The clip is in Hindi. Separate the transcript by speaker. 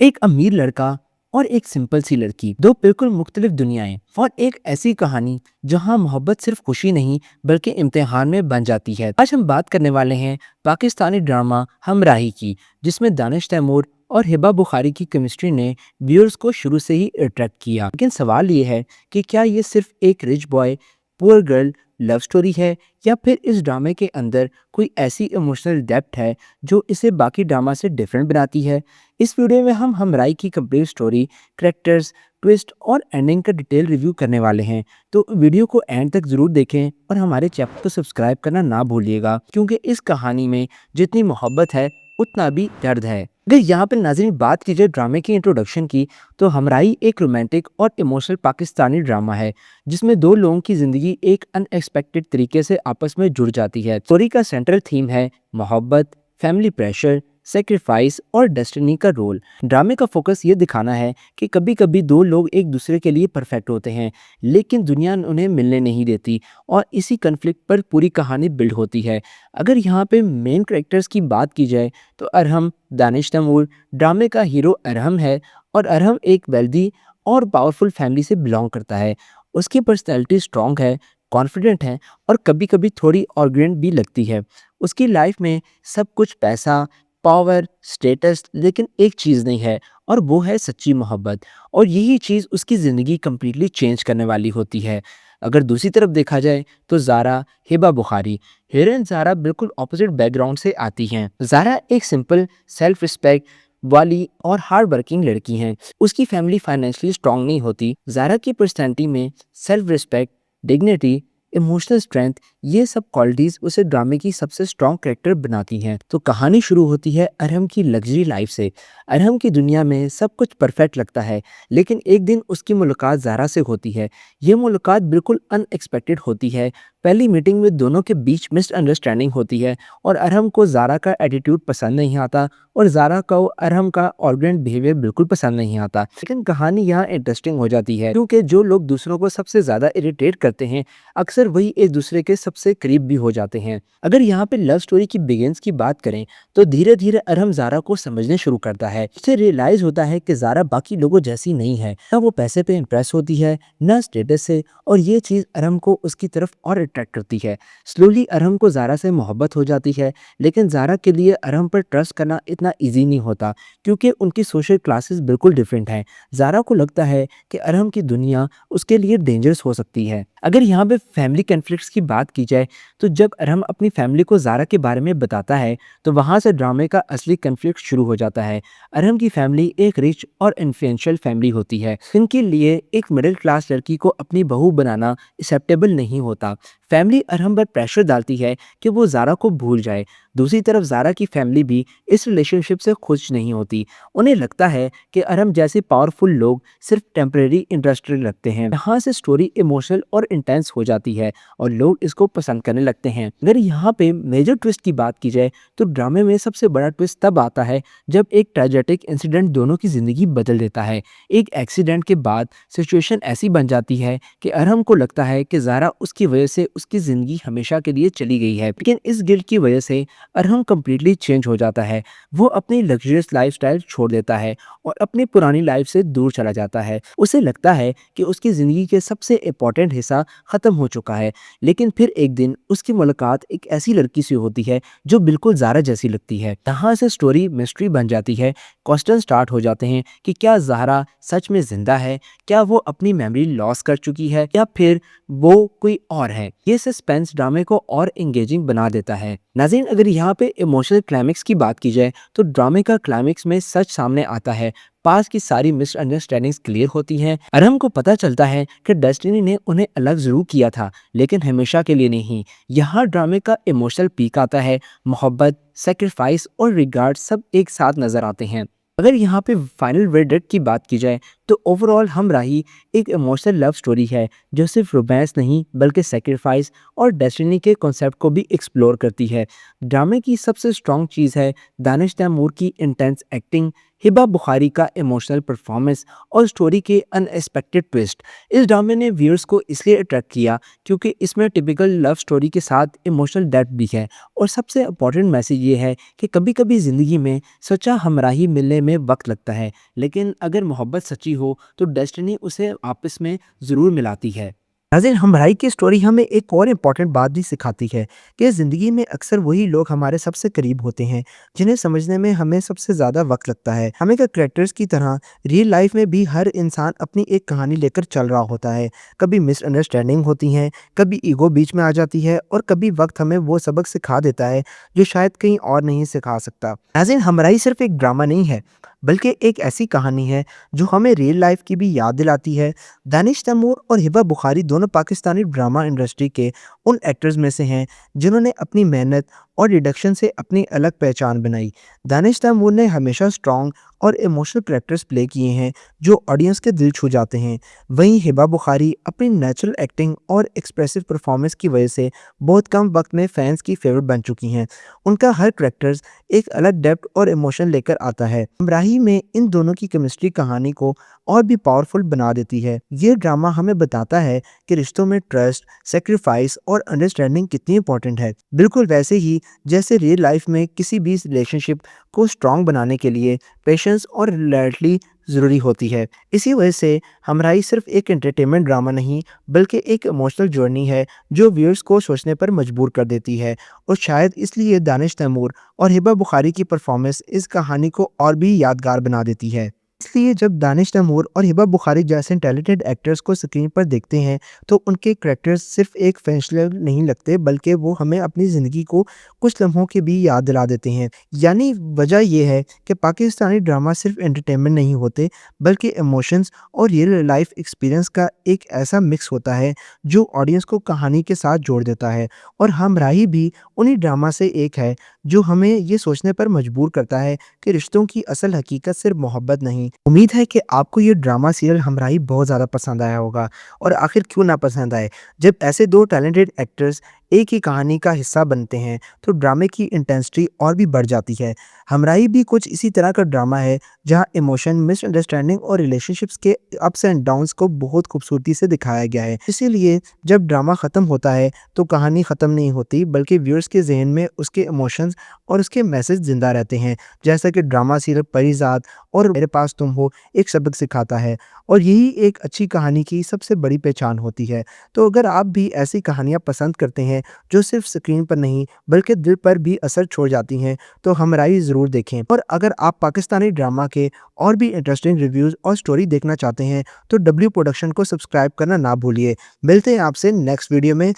Speaker 1: एक अमीर लड़का और एक सिंपल सी लड़की, दो बिल्कुल मुख्तलिफ दुनियाएं और एक ऐसी कहानी जहां मोहब्बत सिर्फ खुशी नहीं बल्कि इम्तिहान में बन जाती है। आज हम बात करने वाले हैं पाकिस्तानी ड्रामा हमराही की, जिसमें दानिश तैमूर और हिबा बुखारी की केमिस्ट्री ने व्यूअर्स को शुरू से ही अट्रैक्ट किया। लेकिन सवाल ये है कि क्या ये सिर्फ एक rich boy poor girl love story है, या फिर इस ड्रामे के अंदर कोई ऐसी इमोशनल डेप्थ है जो इसे बाकी ड्रामा से डिफरेंट बनाती है। इस वीडियो में हम हमराई की कंप्लीट स्टोरी, करेक्टर्स, ट्विस्ट और एंडिंग का डिटेल रिव्यू करने वाले हैं। तो वीडियो को एंड तक जरूर देखें और हमारे चैनल को सब्सक्राइब करना ना भूलिएगा, क्योंकि इस कहानी में जितनी मोहब्बत है उतना भी दर्द है। अगर यहाँ पे नाज़रीन बात की जाए ड्रामे की इंट्रोडक्शन की, तो हमराई एक रोमांटिक और इमोशनल पाकिस्तानी ड्रामा है जिसमें दो लोगों की जिंदगी एक अनएक्सपेक्टेड तरीके से आपस में जुड़ जाती है। स्टोरी का सेंट्रल थीम है मोहब्बत, फैमिली प्रेशर, सेक्रीफाइस और डेस्टिनी का रोल। ड्रामे का फोकस ये दिखाना है कि कभी कभी दो लोग एक दूसरे के लिए परफेक्ट होते हैं, लेकिन दुनिया उन्हें मिलने नहीं देती, और इसी कन्फ्लिक्ट पर पूरी कहानी बिल्ड होती है। अगर यहाँ पे मेन कैरेक्टर्स की बात की जाए, तो अरहम दानिश तैमूर ड्रामे का हीरो अरहम है, और अरहम एक वेल्दी और पावरफुल फैमिली से बिलोंग करता है। उसकी पर्सनैलिटी स्ट्रॉन्ग है, कॉन्फिडेंट है और कभी कभी थोड़ी ऑर्गेंट भी लगती है। उसकी लाइफ में सब कुछ पैसा, पावर, स्टेटस, लेकिन एक चीज़ नहीं है, और वो है सच्ची मोहब्बत। और यही चीज़ उसकी ज़िंदगी कंप्लीटली चेंज करने वाली होती है। अगर दूसरी तरफ देखा जाए, तो ज़ारा, हिबा बुखारी, हीरोइन ज़ारा बिल्कुल ऑपोजिट बैकग्राउंड से आती हैं। ज़ारा एक सिंपल, सेल्फ रिस्पेक्ट वाली और हार्ड वर्किंग लड़की हैं। उसकी फैमिली फाइनेंशियली स्ट्रांग नहीं होती। ज़ारा की पर्सनैलिटी में self respect, dignity, emotional strength, ये सब क्वालिटीज उसे ड्रामे की सबसे स्ट्रॉन्ग कैरेक्टर बनाती हैं। तो कहानी शुरू होती है अरहम की लग्जरी लाइफ से। अरहम की दुनिया में सब कुछ परफेक्ट लगता है, लेकिन एक दिन उसकी मुलाकात ज़ारा से होती है। ये मुलाकात बिल्कुल अनएक्सपेक्टेड होती है। पहली मीटिंग में दोनों के बीच मिसअंडरस्टैंडिंग होती है, और अरहम को ज़ारा का एटीट्यूड पसंद नहीं आता, और ज़ारा को अरहम का ऑर्गेंट बिहेवियर बिल्कुल पसंद नहीं आता। लेकिन कहानी यहाँ इंटरेस्टिंग हो जाती है, क्योंकि जो लोग दूसरों को सबसे ज़्यादा इरिटेट करते हैं, अक्सर वही एक दूसरे के सबसे करीब भी हो जाते हैं। अगर यहाँ पे लव स्टोरी की बिगिंस की बात करें, तो धीरे धीरे अरहम ज़ारा को समझने शुरू करता है। उसे रियलाइज होता है कि ज़ारा बाकी लोगों जैसी नहीं है, ना वो पैसे पे इम्प्रेस होती है, ना स्टेटस से, और ये चीज़ अरहम को उसकी तरफ और अट्रैक्ट करती है। स्लोली अरहम को ज़ारा से मोहब्बत हो जाती है, लेकिन ज़ारा के लिए अरहम पर ट्रस्ट करना इतना ईजी नहीं होता, क्योंकि उनकी सोशल क्लासेस बिल्कुल डिफरेंट हैं। ज़ारा को लगता है कि अरहम की दुनिया उसके लिए डेंजरस हो सकती है। अगर यहाँ पे फैमिली कन्फ्लिक्ट्स की बात की जाए, तो जब अरहम अपनी फैमिली को ज़ारा के बारे में बताता है, तो वहाँ से ड्रामे का असली कन्फ्लिक्ट शुरू हो जाता है। अरहम की फैमिली एक रिच और इन्फ्लुएंशियल फैमिली होती है। इनके लिए एक मिडिल क्लास लड़की को अपनी बहू बनाना एक्सेप्टेबल नहीं होता। फैमिली अरहम पर प्रेशर डालती है कि वो ज़ारा को भूल जाए। दूसरी तरफ ज़ारा की फैमिली भी इस रिलेशनशिप से खुश नहीं होती। उन्हें लगता है कि अरहम जैसे पावरफुल लोग सिर्फ टेम्परेरी इंटरेस्ट रखते हैं। यहाँ से स्टोरी इमोशनल और इंटेंस हो जाती है, और लोग इसको पसंद करने लगते हैं। अगर यहाँ पे मेजर ट्विस्ट की बात की जाए, तो ड्रामे में सबसे बड़ा ट्विस्ट तब आता है जब एक ट्रेजेटिक इंसिडेंट दोनों की ज़िंदगी बदल देता है। एक एक्सीडेंट के बाद सिचुएशन ऐसी बन जाती है कि अरहम को लगता है कि ज़ारा उसकी वजह से उसकी ज़िंदगी हमेशा के लिए चली गई है, लेकिन इस गिल्ट की वजह से अरहम कम्प्लीटली चेंज हो जाता है। वो अपनी लग्जरियस लाइफस्टाइल छोड़ देता है और अपनी पुरानी लाइफ से दूर चला जाता है। उसे लगता है कि उसकी ज़िंदगी के सबसे इम्पोर्टेंट हिस्सा ख़त्म हो चुका है। लेकिन फिर एक दिन उसकी मुलाकात एक ऐसी लड़की से होती है जो बिल्कुल ज़ारा जैसी लगती है। यहाँ से स्टोरी मिस्ट्री बन जाती है। क्वेश्चन स्टार्ट हो जाते हैं कि क्या ज़ारा सच में ज़िंदा है, क्या वो अपनी मेमोरी लॉस कर चुकी है, या फिर वो कोई और है। ये सस्पेंस ड्रामे को और एंगेजिंग बना देता है। नाज़रीन, अगर यहाँ पे इमोशनल क्लाइमेक्स की बात की जाए, तो ड्रामे का क्लाइमेक्स में सच सामने आता है। पास की सारी मिसअंडरस्टैंडिंग्स क्लियर होती हैं। अरहम को पता चलता है कि डेस्टिनी ने उन्हें अलग जरूर किया था, लेकिन हमेशा के लिए नहीं। यहाँ ड्रामे का इमोशनल पीक आता है। मोहब्बत, सेक्रीफाइस और रिगार्ड सब एक साथ नजर आते हैं। अगर यहाँ पे फाइनल वर्डिक्ट की बात की जाए, तो ओवरऑल हमराही एक इमोशनल लव स्टोरी है जो सिर्फ रोमांस नहीं बल्कि सेक्रीफाइस और डेस्टिनी के कॉन्सेप्ट को भी एक्सप्लोर करती है। ड्रामे की सबसे स्ट्रॉन्ग चीज़ है दानिश तैमूर की इंटेंस एक्टिंग, हिबा बुखारी का इमोशनल परफॉर्मेंस और स्टोरी के अनएक्सपेक्टेड ट्विस्ट। इस ड्रामे ने व्यूअर्स को इसलिए अट्रैक्ट किया क्योंकि इसमें टिपिकल लव स्टोरी के साथ इमोशनल डेप्थ भी है। और सबसे इम्पोर्टेंट मैसेज ये है कि कभी कभी ज़िंदगी में सच्चा हमराही मिलने में वक्त लगता है, लेकिन अगर मोहब्बत सच्ची हो तो डेस्टिनी उसे आपस में ज़रूर मिलाती है। नाज़रीन, हमराई की स्टोरी हमें एक और इम्पॉर्टेंट बात भी सिखाती है कि ज़िंदगी में अक्सर वही लोग हमारे सबसे करीब होते हैं जिन्हें समझने में हमें सबसे ज़्यादा वक्त लगता है। हमें का कैरेक्टर्स की तरह रियल लाइफ में भी हर इंसान अपनी एक कहानी लेकर चल रहा होता है। कभी मिसअंडरस्टैंडिंग होती हैं, कभी ईगो बीच में आ जाती है और कभी वक्त हमें वो सबक सिखा देता है जो शायद कहीं और नहीं सिखा सकता। नाज़रीन, हमराई सिर्फ एक ड्रामा नहीं है बल्कि एक ऐसी कहानी है जो हमें रियल लाइफ की भी याद दिलाती है। दानिश तैमूर और हिबा बुखारी दोनों पाकिस्तानी ड्रामा इंडस्ट्री के उन एक्टर्स में से हैं जिन्होंने अपनी मेहनत और डिडक्शन से अपनी अलग पहचान बनाई। दानिश तैमूर ने हमेशा स्ट्रॉन्ग और इमोशनल कैरेक्टर्स प्ले किए हैं जो ऑडियंस के दिल छू जाते हैं। वहीं हिबा बुखारी अपनी नेचुरल एक्टिंग और एक्सप्रेसिव परफॉर्मेंस की वजह से बहुत कम वक्त में फैंस की फेवरेट बन चुकी हैं। उनका हर कैरेक्टर्स एक अलग डेप्थ और इमोशन लेकर आता है। हमराही में इन दोनों की केमिस्ट्री कहानी को और भी पावरफुल बना देती है। ये ड्रामा हमें बताता है कि रिश्तों में ट्रस्ट, सेक्रीफाइस और अंडरस्टैंडिंग कितनी इंपॉर्टेंट है। बिल्कुल वैसे ही जैसे रियल लाइफ में किसी भी रिलेशनशिप को स्ट्रॉन्ग बनाने के लिए पेशेंस और लॉयल्टी ज़रूरी होती है। इसी वजह से हमराही सिर्फ एक एंटरटेनमेंट ड्रामा नहीं बल्कि एक इमोशनल जर्नी है जो व्यूअर्स को सोचने पर मजबूर कर देती है। और शायद इसलिए दानिश तैमूर और हिबा बुखारी की परफॉर्मेंस इस कहानी को और भी यादगार बना देती है। इसलिए जब दानिश तैमूर और हिबा बुखारी जैसे टैलेंटेड एक्टर्स को स्क्रीन पर देखते हैं तो उनके कैरेक्टर्स सिर्फ एक फैंशनल नहीं लगते बल्कि वो हमें अपनी ज़िंदगी को कुछ लम्हों की भी याद दिला देते हैं। यानी वजह यह है कि पाकिस्तानी ड्रामा सिर्फ एंटरटेनमेंट नहीं होते बल्कि इमोशंस और रियल लाइफ एक्सपीरियंस का एक ऐसा मिक्स होता है जो ऑडियंस को कहानी के साथ जोड़ देता है। और हमराही भी उन्हीं ड्रामा से एक है जो हमें ये सोचने पर मजबूर करता है कि रिश्तों की असल हकीकत सिर्फ मोहब्बत नहीं। उम्मीद है कि आपको ये ड्रामा सीरियल हमराही बहुत ज़्यादा पसंद आया होगा। और आखिर क्यों ना पसंद आए, जब ऐसे दो टैलेंटेड एक्टर्स एक ही कहानी का हिस्सा बनते हैं तो ड्रामे की इंटेंसिटी और भी बढ़ जाती है। हमराही भी कुछ इसी तरह का ड्रामा है जहां इमोशन, मिसअंडरस्टैंडिंग और रिलेशनशिप्स के अप्स एंड डाउन्स को बहुत खूबसूरती से दिखाया गया है। इसीलिए जब ड्रामा ख़त्म होता है तो कहानी ख़त्म नहीं होती बल्कि व्यूअर्स के जहन में उसके इमोशंस और उसके मैसेज ज़िंदा रहते हैं। जैसा कि ड्रामा सीरियल परिज़ाद और मेरे पास तुम हो एक सबक सिखाता है और यही एक अच्छी कहानी की सबसे बड़ी पहचान होती है। तो अगर आप भी ऐसी कहानियाँ पसंद करते हैं जो सिर्फ स्क्रीन पर नहीं बल्कि दिल पर भी असर छोड़ जाती हैं तो हमराही ज़रूर देखें। और अगर आप पाकिस्तानी ड्रामा के और भी इंटरेस्टिंग रिव्यूज़ और स्टोरी देखना चाहते हैं तो डब्ल्यू प्रोडक्शन को सब्सक्राइब करना ना भूलिए। मिलते हैं आपसे नेक्स्ट वीडियो में।